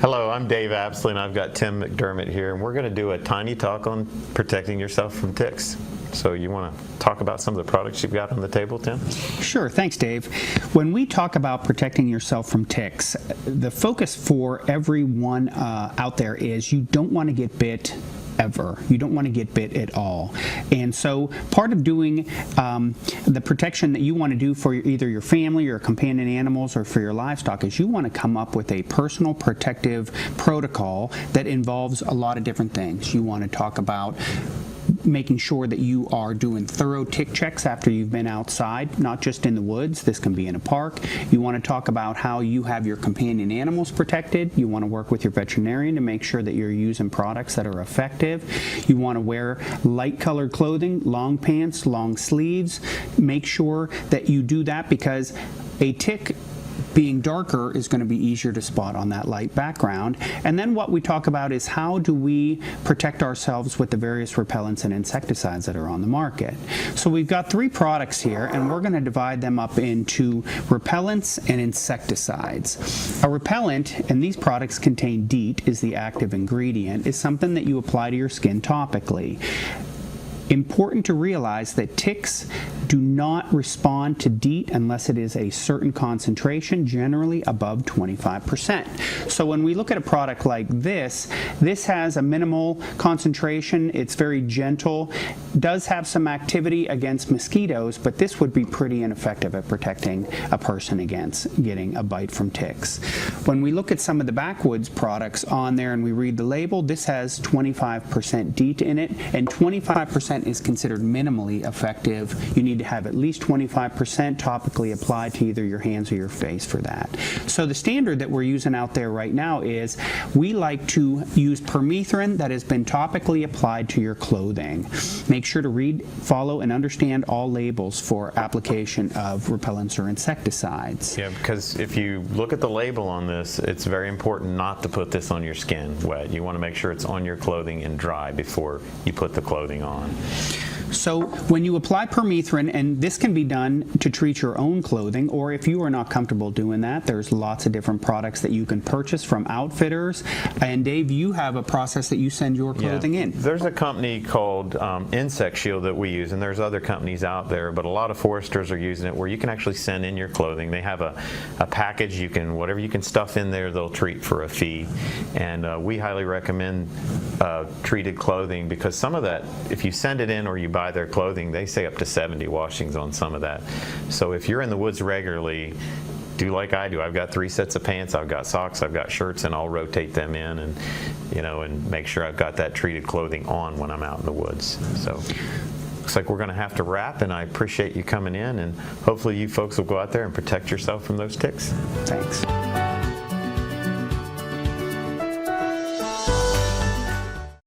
Hello, I'm Dave Apsley, and I've got Tim McDermott here, and we're going to do a tiny talk on protecting yourself from ticks. So you want to talk about some of the products you've got on the table, Tim? Sure, thanks, Dave. When we talk about protecting yourself from ticks, the focus for everyone out there is you don't want to get bit ever. You don't want to get bit at all. And so part of doing the protection that you want to do for either your family, your companion animals, or for your livestock is you want to come up with a personal protective protocol that involves a lot of different things. You want to talk about making sure that you are doing thorough tick checks after you've been outside, not just in the woods. This can be in a park. You want to talk about how you have your companion animals protected. You want to work with your veterinarian to make sure that you're using products that are effective. You want to wear light colored clothing, long pants, long sleeves. Make sure that you do that because a tick being darker is going to be easier to spot on that light background. And then what we talk about is how do we protect ourselves with the various repellents and insecticides that are on the market. So we've got 3 products here, and we're going to divide them up into repellents and insecticides. A repellent, and these products contain DEET, is the active ingredient, is something that you apply to your skin topically. Important to realize that ticks do not respond to DEET unless it is a certain concentration, generally above 25%. So when we look at a product like this has a minimal concentration, it's very gentle, does have some activity against mosquitoes, but this would be pretty ineffective at protecting a person against getting a bite from ticks. When we look at some of the backwoods products on there and we read the label, this has 25% DEET in it, and 25% is considered minimally effective. You need to have at least 25% topically applied to either your hands or your face for that. So the standard that we're using out there right now is we like to use permethrin that has been topically applied to your clothing. Make sure to read, follow, and understand all labels for application of repellents or insecticides. Yeah, because if you look at the label on this, it's very important not to put this on your skin wet. You want to make sure it's on your clothing and dry before you put the clothing on. So when you apply permethrin, and this can be done to treat your own clothing, or if you are not comfortable doing that, there's lots of different products that you can purchase from outfitters. And Dave, you have a process that you send your clothing in. There's a company called Insect Shield that we use, and there's other companies out there, but a lot of foresters are using it where you can actually send in your clothing. They have a package, whatever you can stuff in there, they'll treat for a fee. And we highly recommend treated clothing because some of that, if you send it in or you buy their clothing, they say up to 70 washings on some of that. So if you're in the woods regularly, do like I do. I've got 3 sets of pants, I've got socks, I've got shirts, and I'll rotate them in and and make sure I've got that treated clothing on when I'm out in the woods. So looks like we're going to have to wrap, and I appreciate you coming in, and hopefully you folks will go out there and protect yourself from those ticks. Thanks.